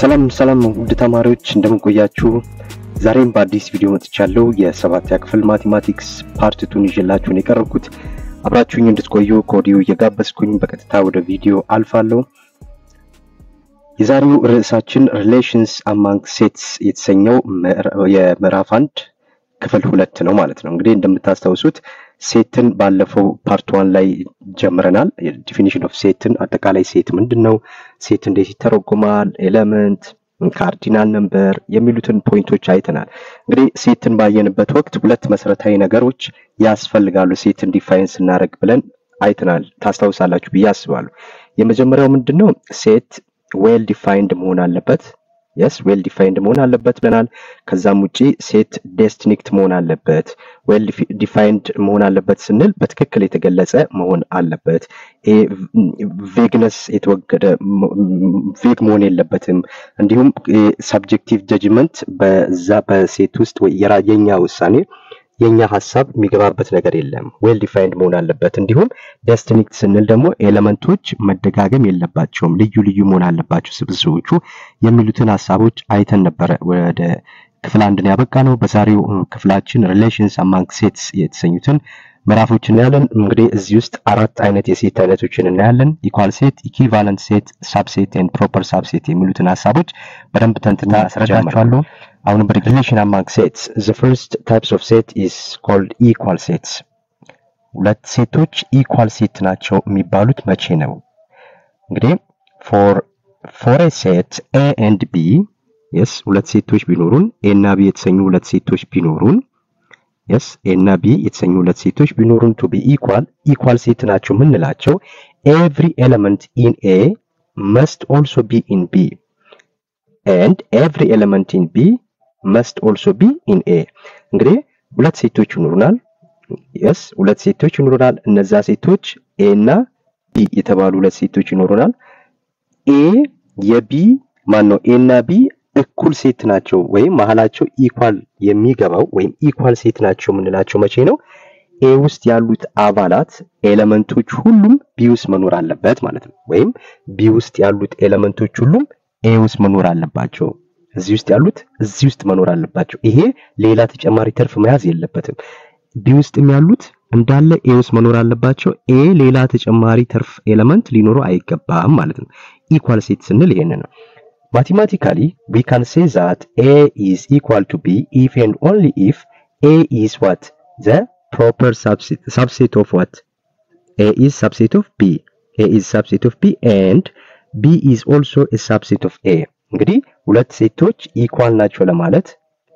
ሰላም ውድ ተማሪዎች እንደምን ቆያችሁ? ዛሬም በአዲስ ቪዲዮ መጥቻለሁ። የ7ኛ ክፍል ማቴማቲክስ ፓርት 2 ይዤላችሁ ነው የቀረብኩት። አብራችሁኝ እንድትቆዩ ከወዲሁ እየጋበዝኩኝ በቀጥታ ወደ ቪዲዮ አልፋለሁ። የዛሬው ርዕሳችን ሪሌሽንስ አማንግ ሴትስ የተሰኘው የምዕራፍ 1 ክፍል 2 ነው ማለት ነው። እንግዲህ እንደምታስታውሱት ሴትን ባለፈው ፓርት 1 ላይ ጀምረናል። ዲፊኒሽን ኦፍ ሴትን አጠቃላይ ሴት ምንድነው፣ ሴት እንዴት ይተረጎማል፣ ኤሌመንት፣ ካርዲናል ነምበር የሚሉትን ፖይንቶች አይተናል። እንግዲህ ሴትን ባየንበት ወቅት ሁለት መሰረታዊ ነገሮች ያስፈልጋሉ ሴትን ዲፋይን ስናደርግ ብለን አይተናል። ታስታውሳላችሁ ብዬ አስባለሁ። የመጀመሪያው ምንድነው ሴት ዌል ዲፋይንድ መሆን አለበት። ዌል ዲፋይንድ መሆን አለበት ብለናል። ከዛም ውጪ ሴት ዲስቲንክት መሆን አለበት። ዌል ዲፋይንድ መሆን አለበት ስንል በትክክል የተገለጸ መሆን አለበት። ቬግነስ የተወገደ ቬግ መሆን የለበትም። እንዲሁም ሰብጀክቲቭ ጀጅመንት በዛ በሴት ውስጥ የኛ ውሳኔ የኛ ሐሳብ የሚገባበት ነገር የለም። ዌል ዲፋይንድ መሆን አለበት። እንዲሁም ዲስቲንክት ስንል ደግሞ ኤሌመንቶች መደጋገም የለባቸውም፣ ልዩ መሆን አለባቸው ስብስቦቹ የሚሉትን ሐሳቦች አይተን ነበር። ወደ ክፍል 1 ነው ያበቃነው። በዛሬው ክፍላችን ሪሌሽንስ አማንግ ሴትስ የተሰኙትን ምዕራፎች እናያለን። እንግዲህ እዚህ ውስጥ አራት አይነት የሴት አይነቶችን እናያለን። ኢኳል ሴት፣ ኢኩቫለንት ሴት፣ ሳብሴት ኤንድ ፕሮፐር ሳብሴት የሚሉትን ሐሳቦች በደንብ ተንትና አስረዳችኋለሁ። አሁን በሪሌሽን አማንግ ሴትስ the first types of set is called equal sets። ሁለት ሴቶች ኢኳል ሴት ናቸው የሚባሉት መቼ ነው? እንግዲህ for a set A and B ሁለት ሴቶች ቢኖሩን A እና B የተሰኙ ሁለት ሴቶች ቢኖሩን A እና B የተሰኙ ሁለት ሴቶች ቢኖሩን to be equal ሴት ናቸው ምንላቸው every element in A must also be in B and every element in B must also be in A። እንግዲህ ሁለት ሴቶች ይኖሩናል። ሁለት ሴቶች ይኖሩናል። እነዛ ሴቶች A እና B የተባሉ ሁለት ሴቶች ይኖሩናል። A የB ማነው A እና B እኩል ሴት ናቸው ወይም መሐላቸው ኢኳል የሚገባው ወይም ኢኳል ሴት ናቸው ምንላቸው መቼ ነው? A ውስጥ ያሉት አባላት ኤሌመንቶች ሁሉም B ውስጥ መኖር አለበት ማለት ነው። ወይም B ውስጥ ያሉት ኤሌመንቶች ሁሉም A ውስጥ መኖር አለባቸው። እዚህ ውስጥ ያሉት እዚህ ውስጥ መኖር አለባቸው። ይሄ ሌላ ተጨማሪ ተርፍ መያዝ የለበትም። B ውስጥም ያሉት እንዳለ A ውስጥ መኖር አለባቸው። A ሌላ ተጨማሪ ተርፍ ኤሌመንት ሊኖረው አይገባም ማለት ነው። ኢኳል ሴት ስንል ይሄን ነው። Mathematically we can say that A is equal to B if and only if A is what? The proper subset of what? A is subset of B. A is subset of B and B is also a subset of A. እንግዲህ ሁለት ሴቶች ኢኳል ናቸው ለማለት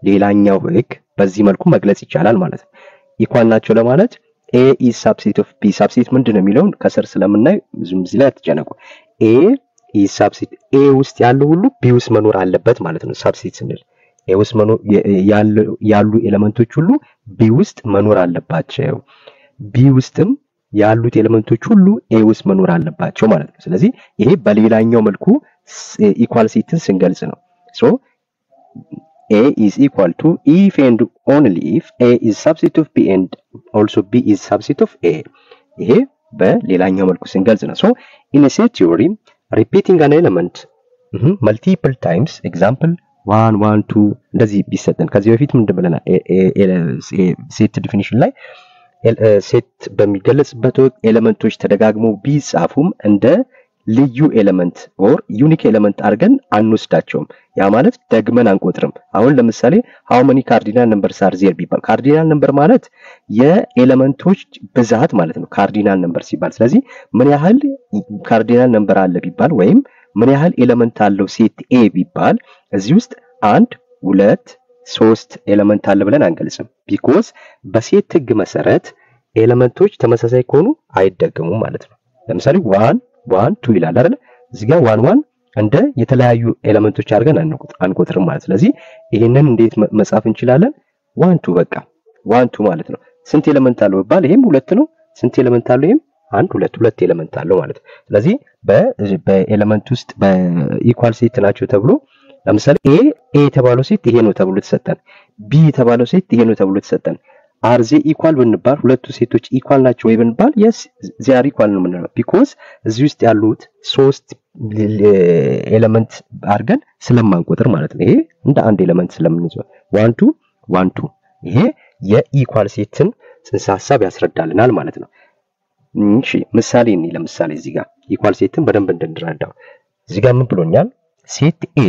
ሌላኛው ህግ በዚህ መልኩ መግለጽ ይቻላል ማለት ነው። ኢኳል ናቸው ለማለት A is subset of B። subset ምንድነው የሚለውን ከስር ስለምናይ ብዙም እዚህ ላይ አትጨነቁ። A is subset A ውስጥ ያለው ሁሉ B ውስጥ መኖር አለበት ማለት ነው። subset ስንል A ውስጥ መኖር ያሉ ኤሌመንቶች ሁሉ B ውስጥ መኖር አለባቸው። B ውስጥም ያሉት ኤሌመንቶች ሁሉ A ውስጥ መኖር አለባቸው ማለት ነው። ስለዚህ ይሄ በሌላኛው መልኩ ኢኳል ሴትን ስንገልጽ ነው። so A is equal to if and only if A is subset of B and also B is subset of A። ይሄ በሌላኛው መልኩ ስንገልጽ ነው። so in a set theory repeating an element multiple times example 1 1 2 እንደዚህ ቢሰጠን ከዚህ በፊት ምንድን ብለናል? ሴት ዲፊኒሽን ላይ ሴት በሚገለጽበት ወቅት ኤሌመንቶች ተደጋግመው ቢጻፉም እንደ ልዩ ኤሌመንት ኦር ዩኒክ ኤሌመንት አድርገን አንወስዳቸውም። ያ ማለት ደግመን አንቆጥርም። አሁን ለምሳሌ how many cardinal numbers are there ቢባል ካርዲናል ነምበር ማለት የኤሌመንቶች ብዛት ማለት ነው ካርዲናል ነምበር ሲባል። ስለዚህ ምን ያህል ካርዲናል ነምበር አለ ቢባል ወይም ምን ያህል ኤሌመንት አለው ሴት A ቢባል እዚህ ውስጥ 1 2 3 ኤሌመንት አለ ብለን አንገልጽም። ቢኮዝ በሴት ህግ መሰረት ኤሌመንቶች ተመሳሳይ ከሆኑ አይደገሙም ማለት ነው። ለምሳሌ 1 1 2 ይላል አይደል? እዚህ ጋር 1 1 እንደ የተለያዩ ኤሌመንቶች አድርገን አንቆጥርም ማለት። ስለዚህ ይሄንን እንዴት መጻፍ እንችላለን? 1 2 በቃ 1 2 ማለት ነው። ስንት ኤሌመንት አለው ቢባል ይሄም 2 ነው። ስንት ኤሌመንት አለው? ይሄም 1 2 ኤሌመንት አለው ማለት ነው። ስለዚህ በኤሌመንት ውስጥ በኢኳል ሴት ናቸው ተብሎ ለምሳሌ A የተባለው ሴት ይሄ ነው ተብሎ ተሰጠን። B የተባለው ሴት ይሄ ነው ተብሎ ተሰጠን። አር ዜ ኢኳል ብንባል ሁለቱ ሴቶች ኢኳል ናቸው ወይ ብንባል yes they are equal ነው የምንለው because እዚህ ውስጥ ያሉት ሶስት ኤሌመንት አድርገን ስለማንቆጥር ማለት ነው። ይሄ እንደ አንድ ኤሌመንት ስለምንይዘው 1 2 1 2 ይሄ የኢኳል ሴትን ጽንሰ ሐሳብ ያስረዳልናል ማለት ነው። እሺ ምሳሌ እኔ ለምሳሌ እዚህ ጋር ኢኳል ሴትን በደንብ እንድንረዳው እዚህ ጋር ምን ብሎኛል? ሴት ኤ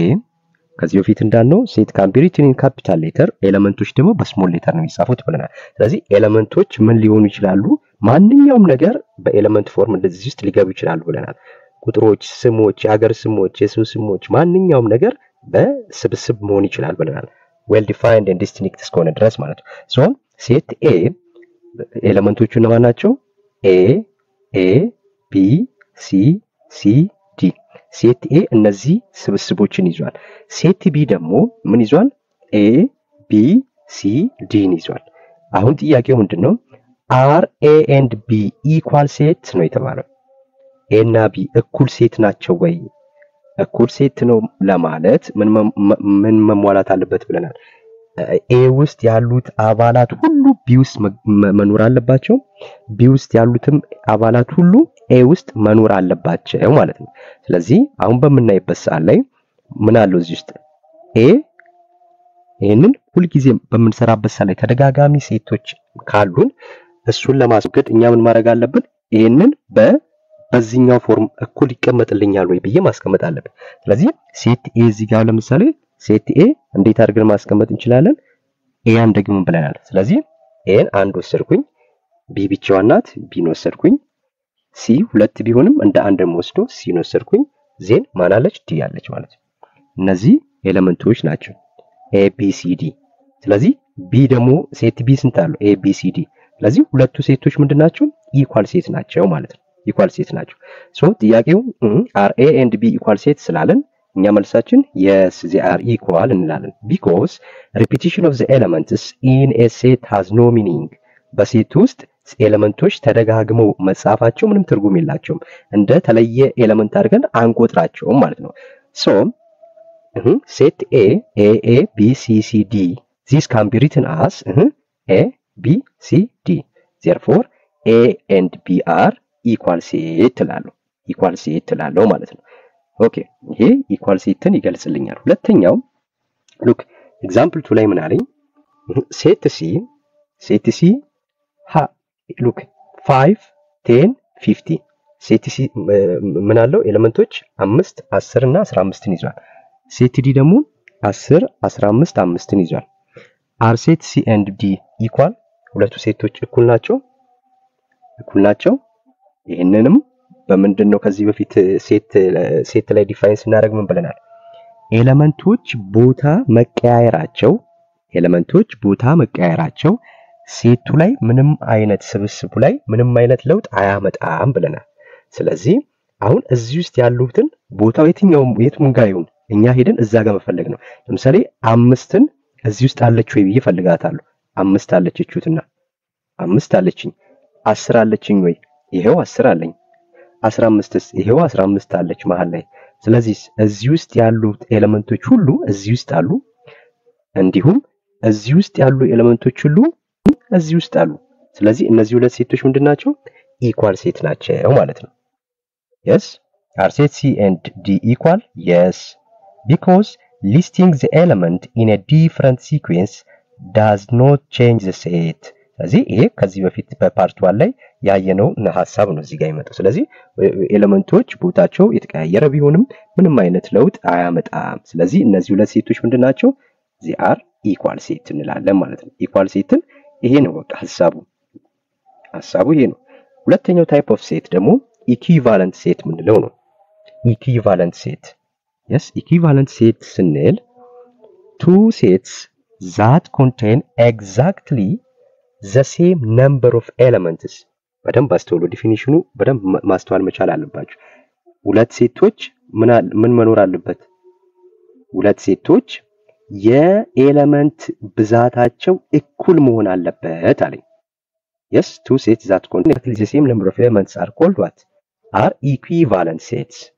ከዚህ በፊት እንዳልነው ሴት ካን ቢ ሪትን ኢን ካፒታል ሌተር ኤሌመንቶች ደግሞ በስሞል ሌተር ነው የሚጻፉት ብለናል። ስለዚህ ኤሌመንቶች ምን ሊሆኑ ይችላሉ? ማንኛውም ነገር በኤሌመንት ፎርም እንደዚህ ውስጥ ሊገቡ ይችላሉ ብለናል። ቁጥሮች፣ ስሞች፣ የሀገር ስሞች፣ የሰው ስሞች ማንኛውም ነገር በስብስብ መሆን ይችላል ብለናል። ዌል ዲፋይንድ ኤንድ ዲስቲንክት እስከሆነ ድረስ ማለት ነው። ሶ ሴት ኤ ኤሌመንቶቹ እነማን ናቸው? ኤ ኤ ቢ ሲ ሲ ዲ ሴት ኤ እነዚህ ስብስቦችን ይዟል። ሴት ቢ ደግሞ ምን ይዟል? ኤ ቢ ሲ ዲን ይዟል። አሁን ጥያቄው ምንድነው? አር ኤ ኤንድ ቢ ኢኳል ሴት ነው የተባለው። ኤ እና ቢ እኩል ሴት ናቸው ወይ? እኩል ሴት ነው ለማለት ምን መሟላት አለበት ብለናል? ኤ ውስጥ ያሉት አባላት ሁሉ ቢ ውስጥ መኖር አለባቸው። ቢ ውስጥ ያሉትም አባላት ሁሉ ኤ ውስጥ መኖር አለባቸው ማለት ነው። ስለዚህ አሁን በምናይበት ሰዓት ላይ ምን አለው እዚህ ውስጥ ኤ ይሄንን ሁልጊዜ በምንሰራበት ሰዓት ላይ ተደጋጋሚ ሴቶች ካሉን እሱን ለማስወገድ እኛ ምን ማድረግ አለብን? ይሄንን በዚህኛው ፎርም እኩል ይቀመጥልኛል ወይ ብዬ ማስቀመጥ አለብን። ስለዚህ ሴት ኤ እዚህ ጋር ለምሳሌ ሴት ኤ እንዴት አድርገን ማስቀመጥ እንችላለን? ኤን ደግሞ ብለናል። ስለዚህ ኤን አንድ ወሰድኩኝ፣ ቢ ብቻዋን ናት፣ ቢን ወሰድኩኝ፣ ሲ ሁለት ቢሆንም እንደ አንድ ወስዶ ሲን ወሰድኩኝ፣ ዜን ማን አለች? ዲ አለች ማለት ነው። እነዚህ ኤሌመንቶች ናቸው ኤ ቢ ሲ ዲ። ስለዚህ ቢ ደግሞ ሴት ቢ ስንት አለው? ኤ ቢ ሲ ዲ። ስለዚህ ሁለቱ ሴቶች ምንድናቸው? ኢኳል ሴት ናቸው ማለት ነው። ኢኳል ሴት ናቸው። ሶ ጥያቄው አር ኤ ኤንድ ቢ ኢኳል ሴት ስላለን እኛ መልሳችን yes they are equal እንላለን because repetition of the elements in a set has no meaning በሴት ውስጥ ኤሌመንቶች ተደጋግመው መጻፋቸው ምንም ትርጉም የላቸውም። እንደ ተለየ ኤሌመንት አድርገን አንቆጥራቸውም ማለት ነው። so set a a b c c d this can be written as a b c d therefore a and b are equal set ትላለሁ equal set ትላለሁ ማለት ነው። ኦኬ ይሄ ኢኳል ሴትን ይገልጽልኛል። ሁለተኛው ሉክ ኤግዛምፕል 2 ላይ ምን አለኝ? ሴት ሲ ሉክ 5 10 50 ሴት ሲ ምን አለው? ኤሌመንቶች 5 10 እና 15ን ይዟል። ሴት ዲ ደግሞ 10 15 5ን ይዟል። አር ሴት ሲ ኤንድ ዲ ኢኳል ሁለቱ ሴቶች እኩል ናቸው። ይሄንንም በምንድነው ከዚህ በፊት ሴት ላይ ዲፋይን ስናደርግ ምን ብለናል? ኤሌመንቶች ቦታ መቀያየራቸው ሴቱ ላይ ምንም አይነት ስብስቡ ላይ ምንም አይነት ለውጥ አያመጣም ብለናል። ስለዚህ አሁን እዚህ ውስጥ ያሉትን ቦታው የቱም ጋር ይሁን እኛ ሄደን እዛ ጋር መፈለግ ነው። ለምሳሌ 5ን እዚህ ውስጥ አለች ወይ ብዬ ፈልጋታለሁ። 5 አለች እቹትና 5 አለችኝ። 10 አለችኝ ወይ? ይሄው 10 አለኝ። 15ስ ይሄው 15 አለች መሃል ላይ። ስለዚህ እዚህ ውስጥ ያሉት ኤሌመንቶች ሁሉ እዚህ ውስጥ አሉ። እንዲሁም እዚህ ውስጥ ያሉ ኤሌመንቶች ሁሉ እዚህ ውስጥ አሉ። ስለዚህ እነዚህ ሁለት ሴቶች ምንድናቸው? ኢኳል ሴት ናቸው ማለት ነው። yes are set c and d equal? yes because listing the element in a different sequence does not change the set ስለዚህ ይሄ ከዚህ በፊት በፓርት 1 ላይ ያየነው ሐሳብ ነው እዚህ ጋር ይመጣው። ስለዚህ ኤሌመንቶች ቦታቸው የተቀያየረ ቢሆንም ምንም አይነት ለውጥ አያመጣም። ስለዚህ እነዚህ ሁለት ሴቶች ምንድናቸው? they are equal set እንላለን ማለት ነው። ኢኳል ሴትን ይሄ ነው በቃ ሐሳቡ ይሄ ነው። ሁለተኛው ታይፕ ኦፍ ሴት ደግሞ ኢኩቫለንት ሴት ምንለው ነው። ኢኩቫለንት ሴት yes ኢኩቫለንት ሴት ስንል two sets that contain exactly the same number of elements በደንብ አስተውሉ። ዲፊኒሽኑ በደንብ ማስተዋል መቻል አለባችሁ። ሁለት ሴቶች ምን መኖር አለበት? ሁለት ሴቶች የኤሌመንት ብዛታቸው እኩል መሆን አለበት አለኝ። yes two sets that contain the same number of elements are called what? are equivalent sets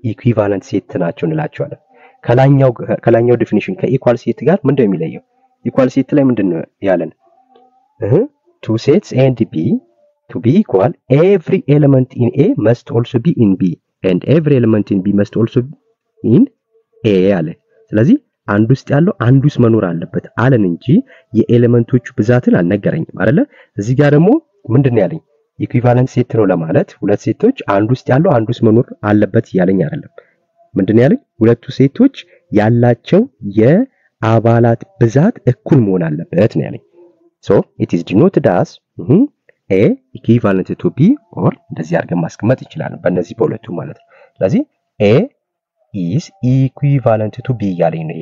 equivalent set ናቸው እንላቸዋለን። ከላኛው ዲፊኒሽን ከኢኳል ሴት ጋር ምንድነው የሚለየው? ኢኳል ሴት ላይ ምንድነው ያለን? two sets A and B to be equal, every element in A must also be in B and every element in B must also be in A አለ። ስለዚህ አንድ ውስጥ ያለው አንድ ውስጥ መኖር አለበት አለን እንጂ የኤሌመንቶቹ ብዛትን አልነገረኝም አይደለ? እዚህ ጋር ደግሞ ምንድነው ያለኝ? ኢኩዊቫለንት ሴት ነው ለማለት ሁለት ሴቶች አንድ ውስጥ ያለው አንድ ውስጥ መኖር አለበት ያለኝ አይደለም። ምንድነው ያለኝ? ሁለቱ ሴቶች ያላቸው የአባላት ብዛት እኩል መሆን አለበት ነው ያለኝ። so it is denoted as A equivalent to B or እንደዚህ አድርገን ማስቀመጥ እንችላለን በእነዚህ በሁለቱ ማለት ነው። ስለዚህ A is equivalent to B ያለኝ ነው።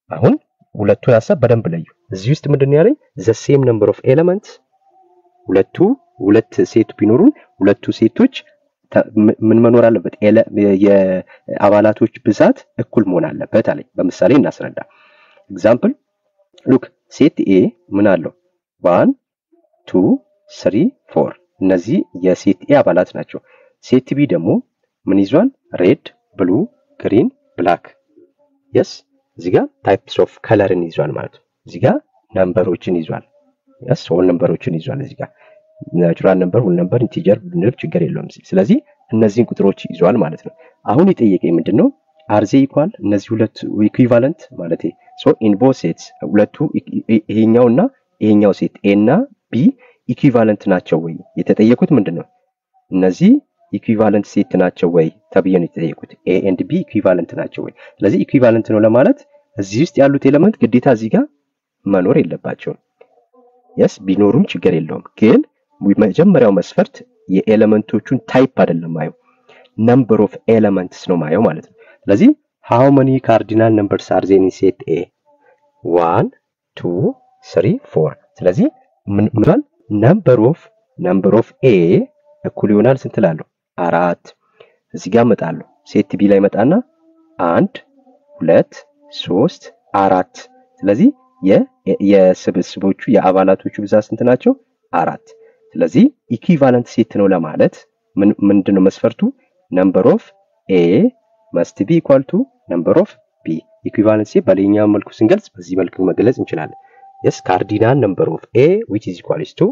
አሁን ሁለቱን ሐሳብ በደንብ ለዩ። እዚህ ውስጥ ምንድነው ያለኝ? the same number of elements ሁለት ሴት ቢኖሩን ሁለቱ ሴቶች ምን መኖር አለበት? የአባላቶች ብዛት እኩል መሆን አለበት አለኝ። በምሳሌ እናስረዳ። ኤግዛምፕል look ሴት A ምን አለው? 1 2 3 4 እነዚህ የሴት A አባላት ናቸው። ሴት B ደግሞ ምን ይዟል? ሬድ ብሉ ግሪን ብላክ yes እዚህ ጋር ታይፕስ ኦፍ ከለርን ይዟል ማለት ነው። እዚህ ጋር ነምበሮችን ይዟል yes ሆል ነምበሮችን ይዟል። እዚህ ጋር ናቹራል ነምበር ሆል ነምበር ኢንቲጀር ብንል ችግር የለውም። ስለዚህ እነዚህን ቁጥሮች ይዟል ማለት ነው። አሁን የጠየቀኝ ምንድነው? are they equal እነዚህ ሁለት ኢኩዊቫለንት ማለት so in both sets ሁለቱ ይሄኛውና ይሄኛው ሴት A እና B ኢኩዊቫለንት ናቸው ወይ የተጠየቁት ምንድነው? እነዚህ ኢኩዊቫለንት ሴት ናቸው ወይ ተብዬ ነው የተጠየቁት። A and B ኢኩዊቫለንት ናቸው ወይ? ስለዚህ ኢኩዊቫለንት ነው ለማለት እዚህ ውስጥ ያሉት ኤሌመንት ግዴታ እዚህ ጋር መኖር የለባቸውም። yes ቢኖሩም ችግር የለውም። ግን መጀመሪያው መስፈርት የኤሌመንቶቹን ታይፕ አይደለም ማየው number of elements ነው ማየው ማለት ነው። ስለዚህ how many cardinal numbers are there in set A? 1 2 3 4 ስለዚህ ምን ማለት number of A እኩል ይሆናል ስንት ላለው? 4 እዚህ ጋር መጣለሁ። ሴት B ላይ መጣና 1 2 3 4 ስለዚህ የስብስቦቹ የአባላቶቹ ብዛት ስንት ናቸው? 4 ስለዚህ ኢኩዊቫለንት ሴት ነው ለማለት ምንድነው መስፈርቱ? number of A must be equal to number of B ኢኩዊቫለንት ሴት በሌላኛው መልኩ ስንገልጽ በዚህ መልኩ መግለጽ እንችላለን። yes cardinal number of A which is equals to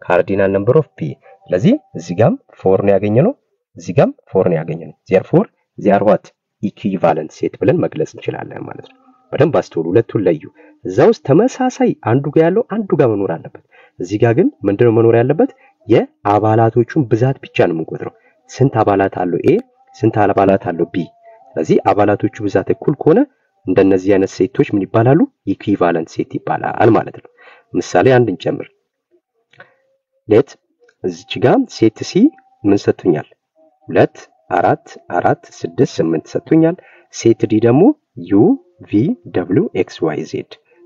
cardinal number of B ስለዚህ እዚህ ጋም 4 ነው ያገኘነው እዚህ ጋም 4 ነው ያገኘነው therefore they are what equivalent set ብለን መግለጽ እንችላለን ማለት ነው። በደንብ አስተውሉ፣ ሁለቱን ለዩ። እዛው ውስጥ ተመሳሳይ አንዱ ጋር ያለው አንዱ ጋር መኖር አለበት። እዚህ ጋር ግን ምንድነው መኖር ያለበት? የአባላቶቹን ብዛት ብቻ ነው የምንቆጥረው። ስንት አባላት አለው A ስንት አባላት አለው B ስለዚህ አባላቶቹ ብዛት እኩል ከሆነ እንደነዚህ አይነት ሴቶች ምን ይባላሉ? ኢኩዊቫለንት ሴት ይባላል ማለት ነው። ምሳሌ አንድ እንጨምር። ሌት እዚች ጋር ሴት C ምን ሰጥቶኛል? 2 4 4 6 8 ሰጥቶኛል። ሴት D ደግሞ U V W X Y Z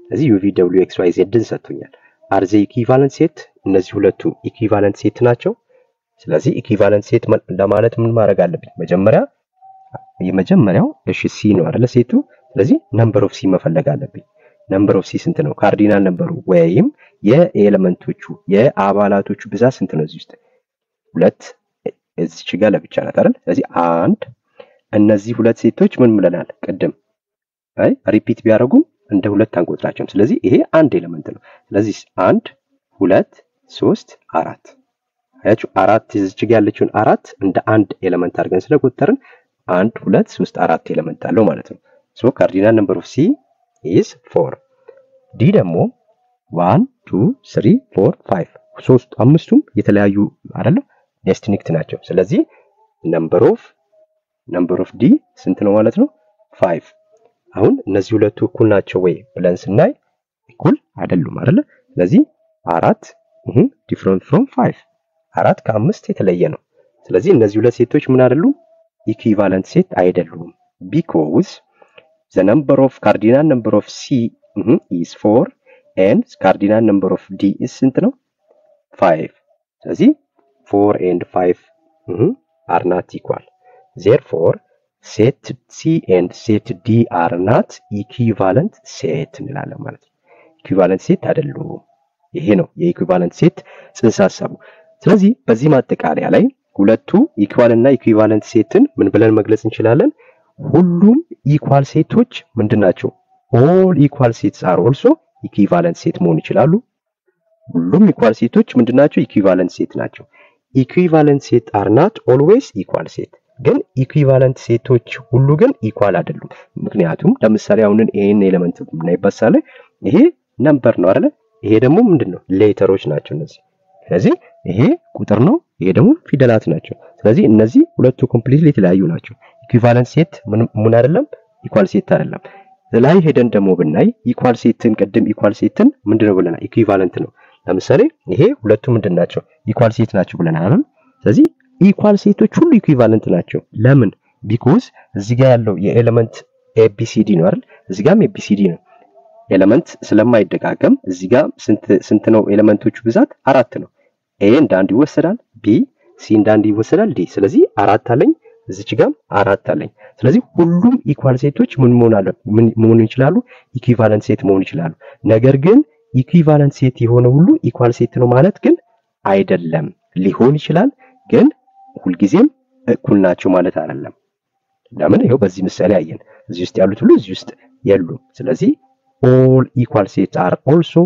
ስለዚህ U V W X Y Z ን ሰጥቶኛል። are they equivalent set? እነዚህ ሁለቱ ኢኩዊቫለንት ሴት ናቸው። ስለዚህ ኢኩዊቫለንት ሴት ለማለት ምን ማድረግ አለብኝ? የመጀመሪያው እሺ C ነው አይደል ሴቱ። ስለዚህ ነምበር ኦፍ C መፈለግ አለብኝ። ነምበር ኦፍ C ስንት ነው? ካርዲናል ነምበሩ ወይም የኤሌመንቶቹ የአባላቶቹ ብዛት ስንት ነው? እዚህ ውስጥ 2 እዚች ጋር ለብቻ ናት አይደል? ስለዚህ አንድ እነዚህ ሁለት ሴቶች ምን ብለናል ቅድም? ሪፒት ቢያደርጉም እንደ ሁለት አንቆጥራቸውም። ስለዚህ ይሄ አንድ ኤሌመንት ነው። ስለዚህ 1 2 3 4 አያችሁ፣ አራት እዚች ጋር ያለችውን አራት እንደ አንድ ኤሌመንት አድርገን ስለቆጠርን 1 2 3 4 ኤሌመንት አለው ማለት ነው። ሶ ካርዲናል ነምበር ኦፍ C is 4 D ደግሞ 1 2 3 4 5 አምስቱም የተለያዩ አይደለ? ዲስቲንክት ናቸው። ስለዚህ ነምበር ኦፍ D ስንት ነው ማለት ነው? 5 አሁን እነዚህ ሁለቱ እኩል ናቸው ወይ ብለን ስናይ እኩል አይደሉም አይደለ? ስለዚህ 4 different from 5 4 ከ5 የተለየ ነው። ስለዚህ እነዚህ ሁለት ሴቶች ምን አይደሉም? ኢኩዊቫለንት ሴት አይደሉም። because the cardinal number of C is 4 and cardinal number of D is ስንት ነው? 5 ስለዚህ 4 and 5 are not equal. Therefore set C and set D are not equivalent set እንላለን ማለት ነው። ኢኩዊቫለንት ሴት አይደሉም። ይሄ ነው የኢኩዊቫለንት ሴት ጽንሰ ሐሳቡ። ስለዚህ በዚህ ማጠቃለያ ላይ ሁለቱ ኢኳል እና ኢኩዊቫለንት ሴትን ምን ብለን መግለጽ እንችላለን? ሁሉም ኢኳል ሴቶች ምንድናቸው? all equal sets are also equivalent set መሆን ይችላሉ። ሁሉም ኢኳል ሴቶች ምንድናቸው? ኢኩቫለንት ሴት ናቸው። ኢኩቫለንት ሴት አር ናት ኦልዌይስ ኢኳል ሴት። ግን ኢኩቫለንት ሴቶች ሁሉ ግን ኢኳል አይደሉም። ምክንያቱም ለምሳሌ አሁን ይሄን ኤሌመንት ብናይባሳለ ይሄ ነምበር ነው አይደል? ይሄ ደግሞ ምንድነው? ሌተሮች ናቸው እነዚህ። ስለዚህ ይሄ ቁጥር ነው፣ ይሄ ደግሞ ፊደላት ናቸው። ስለዚህ እነዚህ ሁለቱ ኮምፕሊትሊ የተለያዩ ናቸው። ኢኩቫለንት ሴት ምን አይደለም? ኢኳል ሴት አይደለም። ላይ ሄደን ደግሞ ብናይ ኢኳል ሴትን ቅድም ኢኳል ሴትን ምንድነው ብለናል? ኢኩቫለንት ነው። ለምሳሌ ይሄ ሁለቱ ምንድናቸው? ኢኳል ሴት ናቸው ብለናል አይደል? ስለዚህ ኢኳል ሴቶች ሁሉ ኢኩቫለንት ናቸው። ለምን? ቢኮዝ እዚህ ጋር ያለው የኤሌመንት ኤቢሲዲ ነው አይደል? እዚህ ጋርም ኤቢሲዲ ነው። ኤሌመንት ስለማይደጋገም እዚህ ጋር ስንት ነው ኤሌመንቶቹ ብዛት? 4 ነው። ኤ እንደ አንድ ይወሰዳል፣ ቢ ሲ እንደ አንድ ይወሰዳል፣ ዲ። ስለዚህ 4 አለኝ፣ እዚች ጋርም 4 አለኝ። ስለዚህ ሁሉም ኢኳል ሴቶች ምን መሆን ይችላሉ? ኢኩቫለንት ሴት መሆን ይችላሉ። ነገር ግን ኢኩቫለንት ሴት የሆነ ሁሉ ኢኳል ሴት ነው ማለት ግን አይደለም። ሊሆን ይችላል ግን ሁልጊዜም እኩል ናቸው ማለት አይደለም። ለምን? ይሄው በዚህ ምሳሌ አየን። እዚህ ውስጥ ያሉት ሁሉ እዚህ ውስጥ የሉም። ስለዚህ all equal sets are also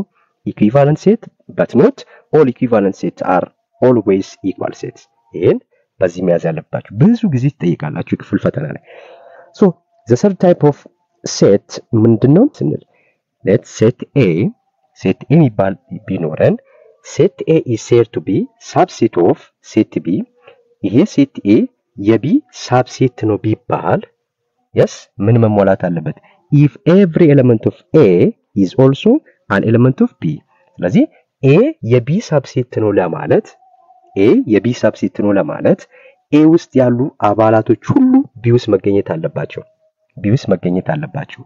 equivalent set but not all equivalent sets are always equal sets. ይሄን በዚህ መያዝ ያለባችሁ ብዙ ጊዜ ትጠይቃላችሁ ክፍል ፈተና ላይ። so the third type of set ምንድነው ስንል let's set A የሚባል ቢኖረን set A is said to be subset of set B። ይሄ set A የB subset ነው ቢባል yes ምን መሟላት አለበት? if every element of A is also an element of B። ስለዚህ A የB subset ነው ለማለት A ውስጥ ያሉ አባላቶች ሁሉ B ውስጥ መገኘት አለባቸው።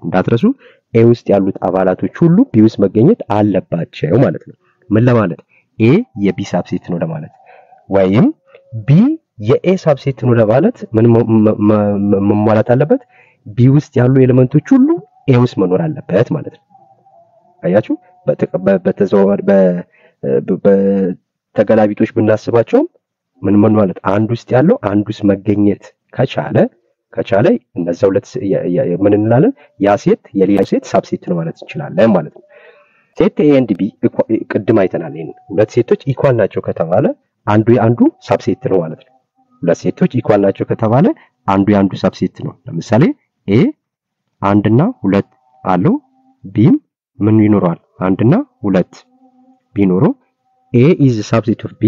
እንዳትረሱ A ውስጥ ያሉት አባላቶች ሁሉ B ውስጥ መገኘት አለባቸው ማለት ነው። ምን ለማለት? A የB subset ነው ለማለት ወይም B የA subset ነው ለማለት ምን መሟላት አለበት? B ውስጥ ያሉ ኤሌመንቶች ሁሉ A ውስጥ መኖር አለበት ማለት ነው። አያችሁ? በተገላቢጦች ብናስባቸው ምን ማለት አንድ ውስጥ ያለው አንድ ውስጥ መገኘት ከቻለ እነዛ ሁለት ምን እንላለን? ያ ሴት የሌላ ሴት ሳብሴት ነው ማለት እንችላለን ማለት ነው። ሴት A and B ቅድም አይተናል። ይሄን ሁለት ሴቶች ኢኳል ናቸው ከተባለ አንዱ የአንዱ ሳብሴት ነው ማለት ነው። ሁለት ሴቶች ኢኳል ናቸው ከተባለ አንዱ የአንዱ ሳብሴት ነው። ለምሳሌ A 1 እና 2 አለው፣ Bም ምን ይኖራል? 1 እና 2 ቢኖረው A is the subset of B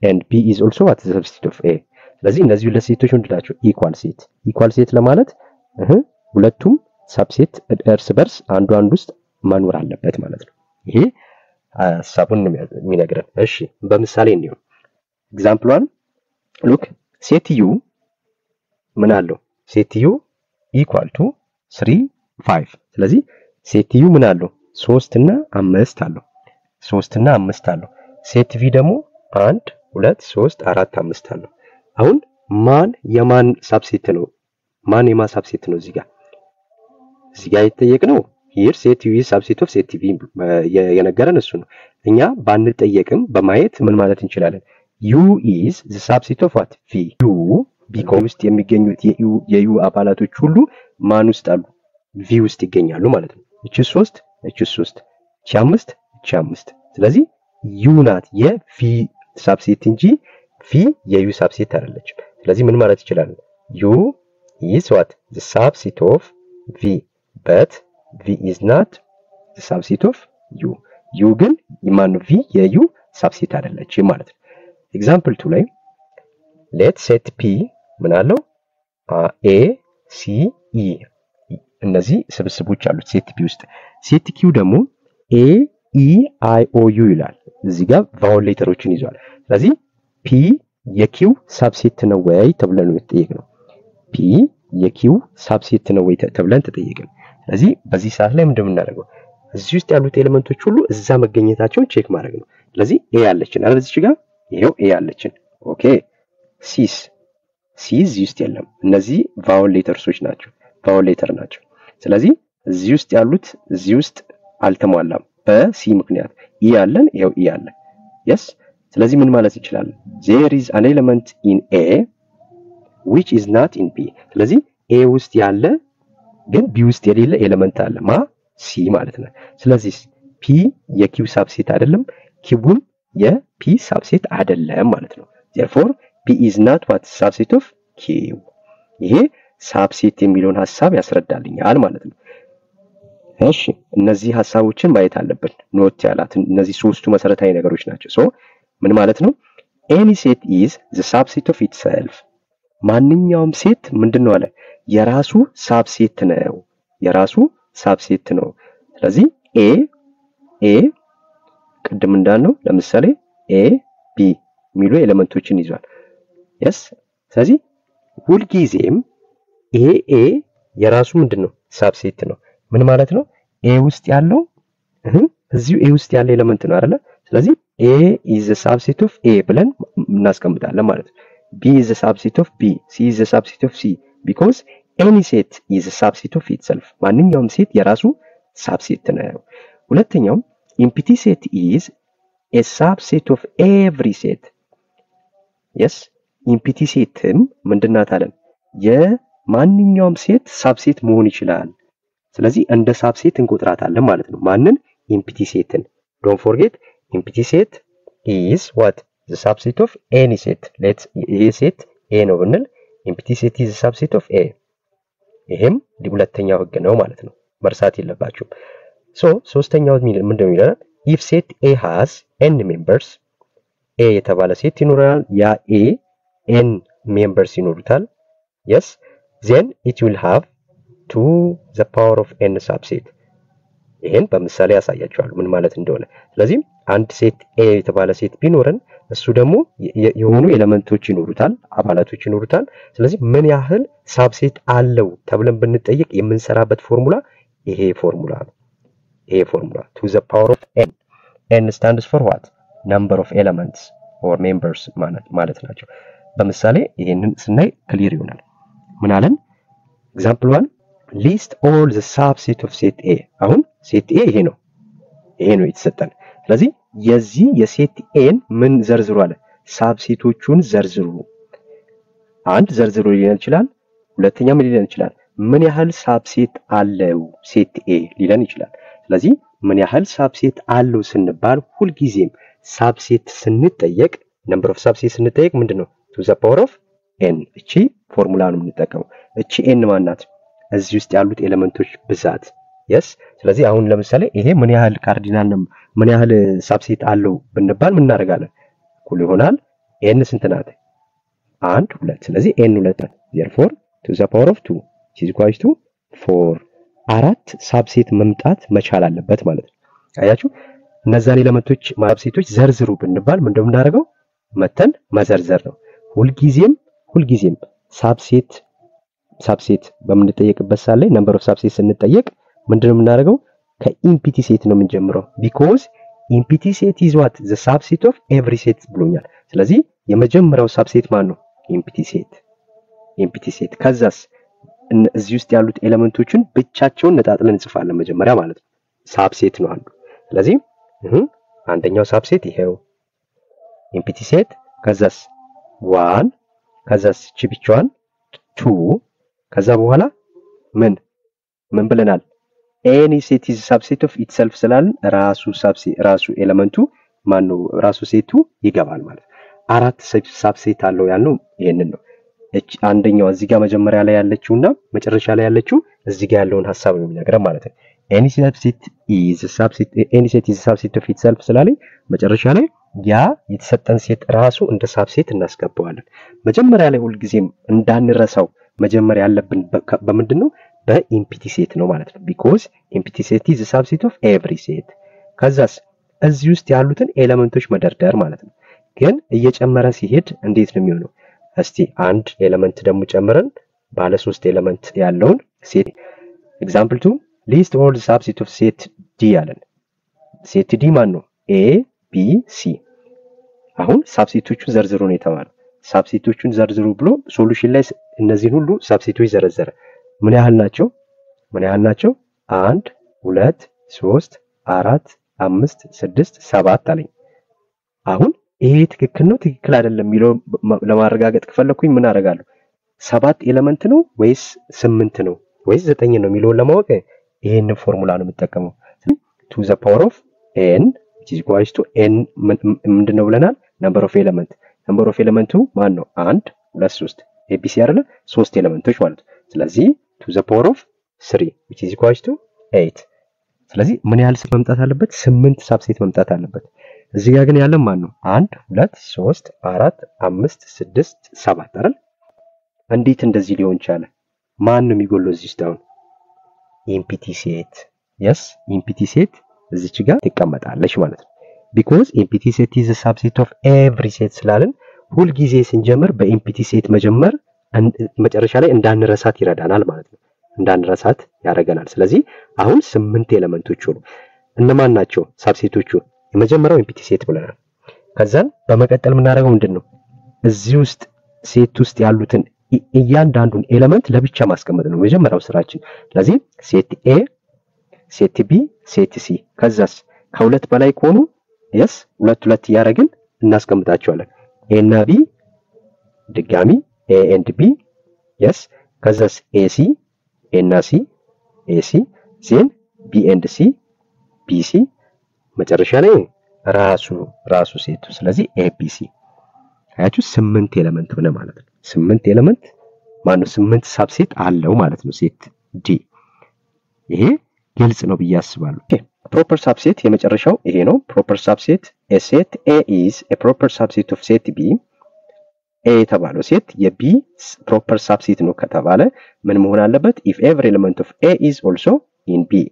and B is also what the subset of A። ስለዚህ እነዚህ ሁለት ሴቶች ምንድናቸው? ኢኳል ሴት ለማለት ሁለቱም ሳብሴት እርስ በርስ አንዱ ውስጥ መኖር አለበት ማለት ነው። ይሄ ሐሳቡን የሚነግረን። እሺ በምሳሌ እንየው። ኤግዛምፕል 1 ሉክ ሴት U ምን አለው? ሴት U equal to 3 5። ስለዚህ ሴት U ምን አለው? 3 እና 5 አለው። ሴት V ደግሞ 1 2 3 4 5 አለው። አሁን ማን የማን ሳብሴት ነው? የማን ሳብሴት ነው? እዚህ ጋር የተጠየቅነው here set U is subset of set V የነገረን እሱ ነው። እኛ ባንጠየቅም በማየት ምን ማለት እንችላለን? U is the subset of what? V። U ቢኮም ውስጥ የሚገኙት የU አባላቶች ሁሉ ማን ውስጥ አሉ? V ውስጥ ይገኛሉ ማለት ነው። እቺ 3 እቺ 5። ስለዚህ U ናት የV ሳብሴት እንጂ V የU ሳብሴት አይደለች። ስለዚህ ምን ማለት ይችላል? U is what? The subset of V but V is not the subset of U። U ግን የማን ነው? V የU ሳብሴት አይደለች ማለት ነው። ኤግዛምፕል 2 ላይ let's set P ምን አለው? A C E እነዚህ ስብስቦች አሉት ሴት P ውስጥ። ሴት Q ደግሞ A E I O U ይላል። እዚህ ጋር ቫውል ሌተሮችን ይዟል። ስለዚህ P የኪው ሳብሴት ነው ወይ ተብለን ነው የተጠየቅነው። P የኪው ሳብሴት ነው ወይ ተብለን ተጠየቅን። ስለዚህ በዚህ ሰዓት ላይ ምንድነው የምናደርገው? እዚህ ውስጥ ያሉት ኤሌመንቶች ሁሉ እዛ መገኘታቸውን ቼክ ማድረግ ነው። ስለዚህ A ያለችን አይደል? እዚህ ጋር ይሄው A ያለችን። ኦኬ C እዚህ ውስጥ የለም። እነዚህ ቫውል ሌተርሶች ናቸው፣ ቫውል ሌተር ናቸው። ስለዚህ እዚህ ውስጥ ያሉት እዚህ ውስጥ አልተሟላም በሲ ምክንያት። E ያለን ይሄው E ያለ yes። ስለዚህ ምን ማለት ይችላል? there is an element in A which is not in B። ስለዚህ A ውስጥ ያለ ግን B ውስጥ የሌለ ኤሌመንት አለ ሲ ማለት ነው። ስለዚህ P የኪው ሳብሴት አይደለም፣ ኪዩብም የፒ ሳብሴት አይደለም ማለት ነው። therefore p is not what subset of q። ይሄ ሳብሴት የሚለውን ሐሳብ ያስረዳልኛል ማለት ነው። እሺ እነዚህ ሐሳቦችን ማየት አለብን። ኖት ያላት እነዚህ ሶስቱ መሰረታዊ ነገሮች ናቸው። ሶ ምን ማለት ነው? any set is the subset of itself። ማንኛውም ሴት ምንድነው አለ? የራሱ ሳብሴት ነው። የራሱ ሳብሴት ነው። ስለዚህ a ቅድም እንዳልነው ለምሳሌ a b የሚሉ ኤሌመንቶችን ይዟል። yes ስለዚህ ሁልጊዜም a የራሱ ምንድነው? ሳብሴት ነው። ምን ማለት ነው? a ውስጥ ያለው እዚሁ a ውስጥ ያለ ኤሌመንት ነው አይደለ? ስለዚህ a is the subset of a ብለን እናስቀምጣለን ማለት ነው። b is the subset of b, c is the subset of c because any set is a subset of itself። ማንኛውም ሴት የራሱ ሳብሴት ነው። ሁለተኛው empty set is a subset of every set። yes empty setም ምንድናት አለን? የማንኛውም ሴት ሳብሴት መሆን ይችላል። ስለዚህ እንደ ሳብሴት እንቆጥራታለን ማለት ነው። ማንን? empty setን። don't forget empty set is what? the subset of any set። let's a set a ነው ብንል empty set is the subset of a። ይሄም ሁለተኛው ህግ ነው ማለት ነው። መርሳት የለባችሁም። ሶ ሶስተኛው ምንድነው የሚለው? if set a has n members a የተባለ ሴት ይኖራል። ያ a n members ይኖሩታል። yes then it will have to the power of n subset። ይሄን በምሳሌ ያሳያችኋል ምን ማለት እንደሆነ። ስለዚህ አንድ ሴት a የተባለ ሴት ቢኖረን እሱ ደግሞ የሆኑ ኤሌመንቶች ይኖሩታል፣ አባላቶች ይኖሩታል። ስለዚህ ምን ያህል ሳብሴት አለው ተብለን ብንጠየቅ የምንሰራበት ፎርሙላ ይሄ ፎርሙላ ነው። ይሄ ፎርሙላ to the power of n። n stands for what? number of elements or members ማለት ናቸው። በምሳሌ ይሄንን ስናይ ክሊር ይሆናል። ምን አለን? example 1 list all the subset of set a። አሁን ሴት a ይሄ ነው የተሰጠን። ስለዚህ የዚህ የሴት ኤን ምን ዘርዝሩ አለ? ሳብሴቶቹን ዘርዝሩ። አንድ ዘርዝሩ ሊለን ይችላል። ሁለተኛ ምን ሊለን ይችላል? ምን ያህል ሳብሴት አለው ሴት ኤ ሊለን ይችላል። ስለዚህ ምን ያህል ሳብሴት አለው ስንባል ሁልጊዜም ሳብሴት ስንጠየቅ ነምበር ኦፍ ሳብሴት ስንጠየቅ ምንድነው? to the power of n። እቺ ፎርሙላ ነው የምንጠቀመው። እቺ n ማናት? እዚህ ውስጥ ያሉት ኤሌመንቶች ብዛት። yes ስለዚህ አሁን ለምሳሌ ይሄ ምን ያህል ካርዲናል ነው ምን ያህል ሳብሴት አለው ብንባል ምን እናደርጋለን? እኩል ይሆናል n ስንት ናት? 1 2። ስለዚህ n 2 ናት። therefore to the power of 2 is equal to 4። አራት ሳብሴት መምጣት መቻል አለበት ማለት ነው። አያችሁ? እነዛን ኤሌመንቶች ሳብሴቶች ዘርዝሩ ብንባል ምን እንደምናደርገው መተን መዘርዘር ነው። ሁልጊዜም ሳብሴት በምንጠየቅበት ሰዓት ላይ ነምበር ኦፍ ሳብሴት ስንጠየቅ ምንድነው የምናደርገው? ከኢምፒቲ ሴት ነው የምንጀምረው because empty set is what? the subset of every set ብሎኛል። ስለዚህ የመጀመሪያው ሳብሴት ማን ነው? empty set። ከዛስ እዚህ ውስጥ ያሉት ኤሌመንቶችን ብቻቸውን ነጣጥለን እንጽፋለን መጀመሪያ ማለት ነው። ሳብሴት ነው አንዱ። ስለዚህ አንደኛው ሳብሴት ይሄው empty set። ከዛስ 1 ከዛስ እቺ ብቻዋን 2 ከዛ በኋላ ምን ብለናል? any set is subset of itself ስላልን ራሱ ኤሌመንቱ ማን ነው? ራሱ ሴቱ ይገባል ማለት ነው። አራት ሳብሴት አለው ያልነው ይሄንን ነው። እቺ አንደኛው እዚህ ጋር መጀመሪያ ላይ ያለችውና መጨረሻ ላይ ያለችው እዚህ ጋር ያለውን ሐሳብ ነው የሚነግረን ማለት ነው። any set is a subset of itself ስላልን መጨረሻ ላይ ያ የተሰጠን ሴት ራሱ እንደ ሳብሴት እናስገባዋለን። መጀመሪያ ላይ ሁልጊዜም እንዳንረሳው መጀመሪያ ያለብን በምንድነው? በኢምፒቲ ሴት ነው ማለት ነው። because empty set is a subset of every set። ከዛስ እዚህ ውስጥ ያሉትን ኤሌመንቶች መደርደር ማለት ነው። ግን እየጨመረ ሲሄድ እንዴት ነው የሚሆነው? እስቲ አንድ ኤሌመንት ደግሞ ጨምረን ባለ 3 ኤሌመንት ያለውን ሴት example 2 list all the subset of set d አለን። ሴት d ማን ነው? a b c። አሁን ሳብሴቶቹን ዘርዝሩ ነው የተባለው። ሳብሴቶቹን ዘርዝሩ ብሎ ሶሉሽን ላይ እነዚህን ሁሉ ሳብሴቶች ዘረዘረ። ምን ያህል ናቸው? 1 2 3 4 5 6 7 አለኝ። አሁን ይሄ ትክክል ነው ትክክል አይደለም የሚለው ለማረጋገጥ ከፈለኩኝ ምን አደርጋለሁ? 7 ኤሌመንት ነው ወይስ 8 ነው ወይስ 9 ነው የሚለውን ለማወቅ ይሄን ፎርሙላ ነው የምጠቀመው። to the power of n which is equals to n ምንድነው ብለናል number of ኤሌመንቱ ማን ነው 1 2 3 abc አይደለ 3 ኤሌመንቶች ማለት ስለዚህ to the power of 3 which is equals to 8 ስለዚህ ምን ያህል መምጣት አለበት 8 ሳብሴት መምጣት አለበት እዚህ ጋር ግን ያለ ማን ነው 1 2 3 4 5 6 7 አይደል እንዴት እንደዚህ ሊሆን ቻለ ማን ነው የሚጎለው እዚህ ውስጥ አሁን empty set yes empty set እዚች ጋር ትቀመጣለች ማለት ነው because empty set is a subset of every set ስላልን ሁሉ ጊዜ ስንጀምር በempty set መጀመር መጨረሻ ላይ እንዳንረሳት ይረዳናል ማለት ነው እንዳንረሳት ያረጋናል ስለዚህ አሁን 8 ኤሌመንቶች ሆኑ እነማን ናቸው ሳብሴቶቹ የመጀመሪያው empty set ብለናል ከዛን በመቀጠል ምናደርገው ምንድነው እዚህ ውስጥ ሴት ውስጥ ያሉትን እያንዳንዱን ኤሌመንት ለብቻ ማስቀመጥ ነው መጀመሪያው ስራችን ስለዚህ ሴት A ሴት B ሴት C ከዛስ ከሁለት በላይ ከሆኑ yes ሁለት ሁለት ያረጋግን እናስቀምጣቸዋለን A እና B ድጋሚ A and B yes ከዛስ AC A እና C AC then B and C BC መጨረሻ ላይ ራሱ ሴቱ ስለዚህ ABC አያችሁ 8 ኤሌመንት ሆነ ማለት ነው 8 ኤሌመንት ማነው 8 ሳብሴት አለው ማለት ነው ሴት D ይሄ ግልጽ ነው ብዬ አስባለሁ ኦኬ ፕሮፐር ሳብሴት የመጨረሻው ይሄ ነው ፕሮፐር ሳብሴት a set A is a proper subset of set B A የተባለው ሴት የB ፕሮፐር ሳብሴት ነው ከተባለ ምን መሆን አለበት if every element of A is also in B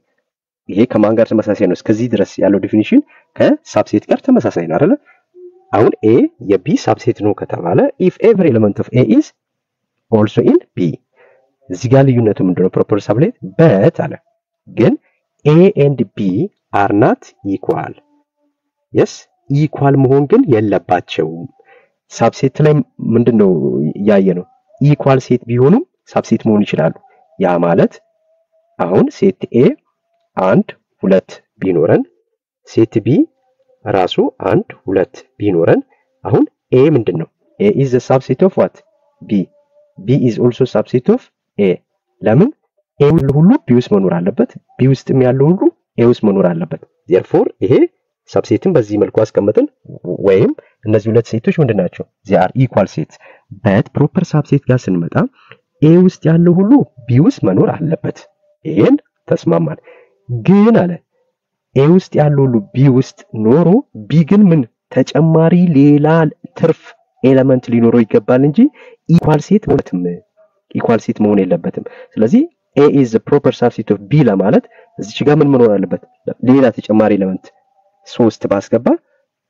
ይሄ ከማን ጋር ተመሳሳይ ነው እስከዚህ ድረስ ያለው ዲፊኒሽን ከሳብሴት ጋር ተመሳሳይ ነው አይደል አሁን A የB ሳብሴት ነው ከተባለ if every element of A is also in B እዚህ ጋር ልዩነቱ ምንድነው ፕሮፐር ሳብሴት but አለ ግን A and B are not equal yes equal መሆን ግን የለባቸውም ሳብሴት ላይ ምንድነው ያየነው equal ሴት ቢሆኑም ሳብሴት መሆን ይችላሉ ያ ማለት አሁን ሴት A 1 2 ቢኖረን ሴት B ራሱ 1 2 ቢኖረን አሁን A ምንድነው A is the subset of what B is also subset of A ለምን A ሁሉ B ውስጥ መኖር አለበት B ውስጥም ያለው ሁሉ A ውስጥ መኖር አለበት therefore ይሄ ሳብሴትን በዚህ መልኩ አስቀምጠን ወይም እነዚህ ሁለት ሴቶች ምንድናቸው they are equal sets but proper subset ጋር ስንመጣ A ውስጥ ያለው ሁሉ B ውስጥ መኖር አለበት ይሄን ተስማማን ግን አለ A ውስጥ ያለው ሁሉ B ውስጥ ኖሮ B ግን ምን ተጨማሪ ሌላ ትርፍ ኤሌመንት ሊኖረው ይገባል እንጂ equal set መሆን የለበትም ስለዚህ A is the proper subset of B ለማለት እዚች ጋር ምን መኖር አለበት ሌላ ተጨማሪ ኤሌመንት 3 ባስገባ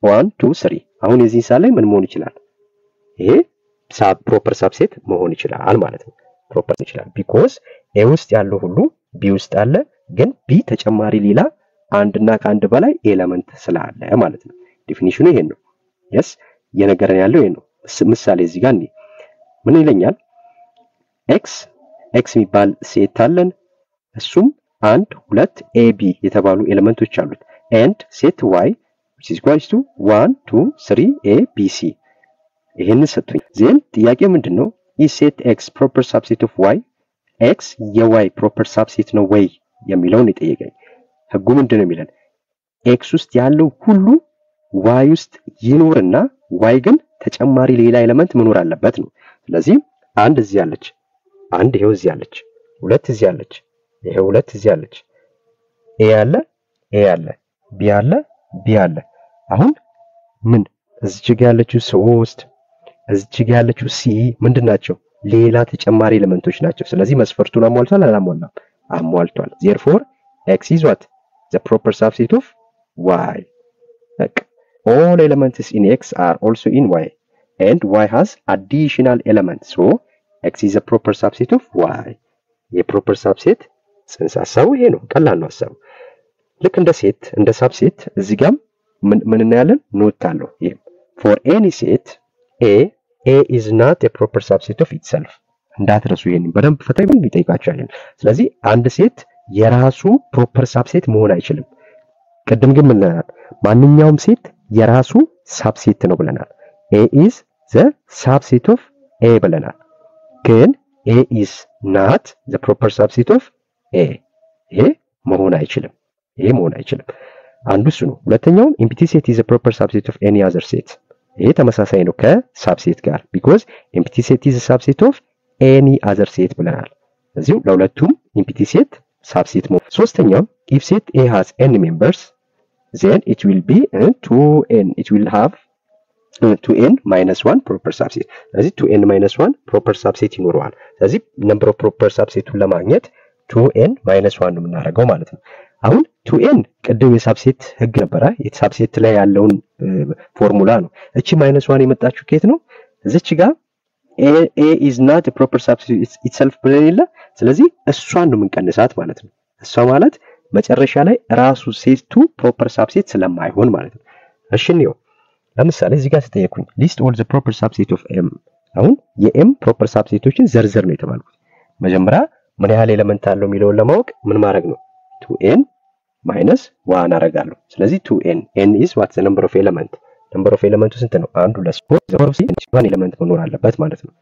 1 2 3 አሁን የዚህ ሳለ ምን መሆን ይችላል ይሄ ፕሮፐር ሳብሴት መሆን ይችላል ማለት ነው ፕሮፐር ይችላል because A ውስጥ ያለው ሁሉ B ውስጥ አለ ግን B ተጨማሪ ሌላ አንድና ከአንድ በላይ ኤሌመንት ስላለ ማለት ነው ዲፊኒሽኑ ይሄን ነው yes የነገረን ያለው ይሄን ነው ምሳሌ እዚህ ጋር ምን ይለኛል x የሚባል ሴት አለን እሱም 1 2 AB የተባሉ ኤሌመንቶች አሉት and set y which is equals to 1 2 3 ABC ይሄንን ሰጥቶኝ then ጥያቄ ምንድነው is set x proper subset of y x የy proper subset ነው ወይ የሚለውን ይጠይቀኝ ህጉ ምንድነው የሚለን x ውስጥ ያለው ሁሉ y ውስጥ ይኖርና y ግን ተጨማሪ ሌላ ኤሌመንት መኖር አለበት ነው ስለዚህ አንድ እዚህ ያለች አንድ ይሄው እዚህ ያለች ሁለት እዚህ ያለች ይሄ ሁለት እዚህ ያለች A ያለ B ያለ አሁን ምን እዚህ ጋር ያለችው 3 እዚህ ጋር ያለችው C ምንድናቸው ሌላ ተጨማሪ ኤሌመንቶች ናቸው ስለዚህ መስፈርቱን አሟልቷል አላሟላም አሟልቷል therefore x is what the proper subset of y like all elements in x are also in y and y has additional elements so x is a proper subset of y የፕሮፐር ሳብሴት ጽንሰ ሐሳቡ ይሄ ነው ቀላል ነው ሐሳቡ ልክ እንደ ሴት እንደ ሳብሴት እዚህ ጋር ምን እናያለን ኖት አለው ይሄ for any set a is not a proper subset of itself እንዳትረሱ ይሄን በደንብ ፈታኝ ቢጠይቃችኋል ስለዚህ አንድ ሴት የራሱ ፕሮፐር ሳብሴት መሆን አይችልም ቀደም ግን ምን እናያለን ማንኛውም ሴት የራሱ ሳብሴት ነው ብለናል a is the subset of a ብለናል ግን A is not the proper subset of A ይሄ መሆን አይችልም አንዱ እሱ ነው። ሁለተኛው empty set is a proper subset of any other set። ይሄ ተመሳሳይ ነው ከሳብሴት ጋር because empty set is a subset of any other set ብለናል። እዚሁ ለሁለቱም empty set subset ነው። ሶስተኛው if set A has n members then it will be 2n, it will have 2n minus 1 proper subset። ስለዚህ 2n minus 1 proper subset ይኖረዋል። ስለዚህ number of proper subset ለማግኘት 2n minus 1 ነው የምናደርገው ማለት ነው። አሁን 2n ቅድም የሳብሴት ህግ ነበረ፣ የሳብሴት ላይ ያለውን ፎርሙላ ነው። እቺ minus 1 የመጣችው ከየት ነው? እዚች ጋር a is not a proper subset itself ብለናል። ስለዚህ እሷን ነው የምንቀንሳት ማለት ነው። እሷ ማለት መጨረሻ ላይ ራሱ ሴቱ ፕሮፐር ሳብሴት ስለማይሆን ማለት ነው። እሺ ነው ለምሳሌ እዚህ ጋር ተጠየቁኝ list all the proper subset of m። አሁን የm ፕሮፐር ሳብሴቶችን ዘርዘር ነው የተባልኩት። መጀመሪያ ምን ያህል ኤሌመንት አለው የሚለውን ለማወቅ ምን ማድረግ ነው? 2n minus 1 አደርጋለሁ። ስለዚህ 2n n is what the number of element number of element ስንት ነው? 1 2 3 1 ኤሌመንት መኖር አለበት ማለት ነው።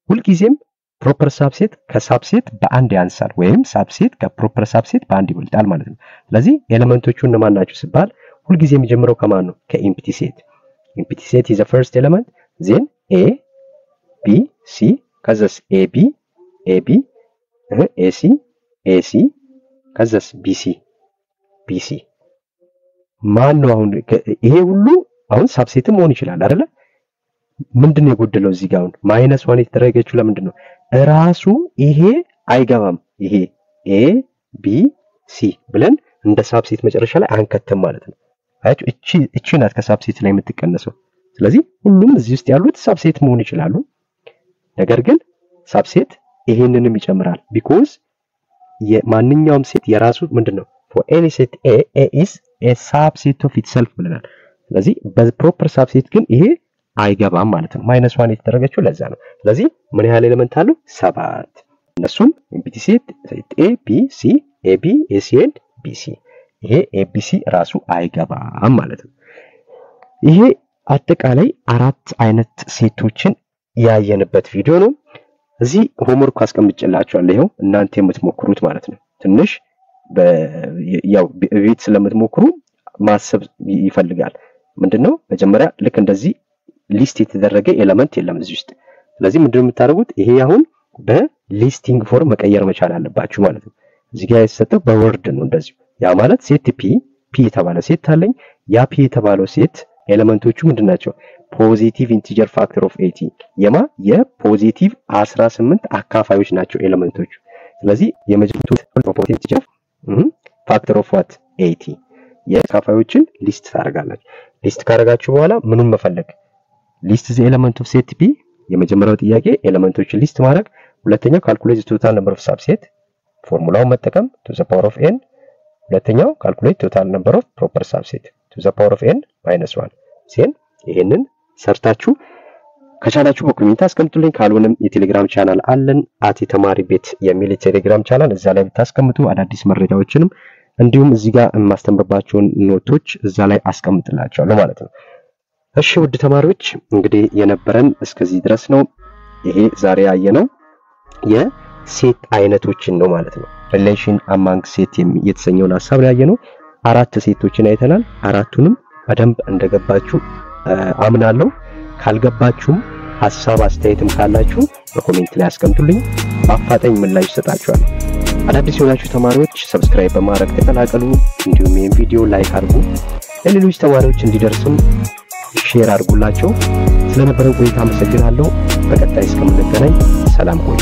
ሁልጊዜም ፕሮፐር ሳብሴት ከሳብሴት በአንድ ያንሳል ወይም ሳብሴት ከፕሮፐር ሳብሴት በአንድ ይበልጣል ማለት ነው። ስለዚህ ኤሌመንቶቹ እነማን ናቸው ሲባል ሁልጊዜ የሚጀምረው ከማን ነው? ከኤምፕቲ ሴት። ኤምፕቲ ሴት is the first element, then a b c ከዛስ ab ab ac ac ከዛስ bc bc ማን ነው? አሁን ይሄ ሁሉ አሁን ሳብሴትም መሆን ይችላል አይደለ? ምንድነው የጎደለው እዚህ ጋር? አሁን -1 የተደረገችው ለምንድን ነው? ራሱ ይሄ አይገባም። ይሄ a b c ብለን እንደ ሳብሴት መጨረሻ ላይ አንከተም ማለት ነው። አያችሁ እቺ ናት ከሳብሴት ላይ የምትቀነሰው። ስለዚህ ሁሉም እዚህ ውስጥ ያሉት ሳብሴት መሆን ይችላሉ። ነገር ግን ሳብሴት ይሄንንም ይጨምራል because የማንኛውም ሴት የራሱ ምንድነው? for any set a is a subset of itself ብለናል። ስለዚህ በፕሮፐር ሳብሴት ግን ይሄ አይገባም ማለት ነው። -1 የተደረገችው ለዛ ነው። ስለዚህ ምን ያህል ኤሌመንት አለው? 7። እነሱም ኤምፕቲ ሴት a b c a b a c and b c። ይሄ a b c ራሱ አይገባም ማለት ነው። ይሄ አጠቃላይ 4 አይነት ሴቶችን ያየንበት ቪዲዮ ነው። እዚህ ሆምወርክ አስቀምጬላችኋለሁ። ይሄው እናንተ የምትሞክሩት ማለት ነው። ትንሽ ያው ቤት ስለምትሞክሩ ማሰብ ይፈልጋል። ምንድነው መጀመሪያ ልክ እንደዚህ ሊስት የተደረገ ኤሌመንት የለም እዚህ ውስጥ። ስለዚህ ምንድነው የምታደርጉት? ይሄ አሁን በሊስቲንግ ፎርም መቀየር መቻል አለባችሁ ማለት ነው። እዚህ ጋር የተሰጠው በወርድ ነው እንደዚህ። ያ ማለት ሴት ፒ የተባለ ሴት አለኝ። ያ ፒ የተባለው ሴት ኤሌመንቶቹ ምንድናቸው? ፖዚቲቭ ኢንቲጀር ፋክተር ኦፍ 80 የፖዚቲቭ 18 አካፋዮች ናቸው ኤሌመንቶቹ። ስለዚህ የመጀመሪያው ፖዚቲቭ ኢንቲጀር ፋክተር ኦፍ what 80 የአካፋዮችን ሊስት ታደርጋላችሁ። ሊስት ካደረጋችሁ በኋላ ምኑን መፈለግ? ሊስት ዘ ኤሌመንት ኦፍ ሴት ፒ የመጀመሪያው ጥያቄ ኤሌመንቶችን ሊስት ማድረግ። ሁለተኛው ካልኩሌት ቶታል ነምበር ኦፍ ሳብሴት ፎርሙላውን መጠቀም to the power of n። ሁለተኛው ካልኩሌት ቶታል ነምበር ኦፍ ፕሮፐር ሳብሴት to the power of n - 1 ሲን ይሄንን ሰርታችሁ ከቻላችሁ በኮሜንት አስቀምጡልኝ። ካልሆነም የቴሌግራም ቻናል አለን @የተማሪ ቤት የሚል የቴሌግራም ቻናል እዛ ላይ ብታስቀምጡ አዳዲስ መረጃዎችንም እንዲሁም እዚህ ጋር የማስተምርባቸውን ኖቶች እዛ ላይ አስቀምጥላችኋለሁ ማለት ነው። እሺ ውድ ተማሪዎች እንግዲህ የነበረን እስከዚህ ድረስ ነው። ይሄ ዛሬ ያየነው የሴት አይነቶችን ነው ማለት ነው። ሪሌሽን አማንግ ሴት የተሰኘውን ሐሳብ ላይ ያየነው 4 ሴቶችን አይተናል። አራቱንም በደንብ እንደገባችሁ አምናለሁ። ካልገባችሁም ሐሳብ አስተያየትም ካላችሁ በኮሜንት ላይ አስቀምጡልኝ። በአፋጣኝ ምላሽ እሰጣችኋለሁ። አዳዲስ የሆናችሁ ተማሪዎች ሰብስክራይብ በማድረግ ተቀላቀሉ። እንዲሁም ይሄን ቪዲዮ ላይክ አድርጉ። ለሌሎች ተማሪዎች እንዲደርስም ሼር አድርጉላቸው። ስለነበረን ቆይታ አመሰግናለሁ። በቀጣይ እስከምንገናኝ ሰላም ቆዩ።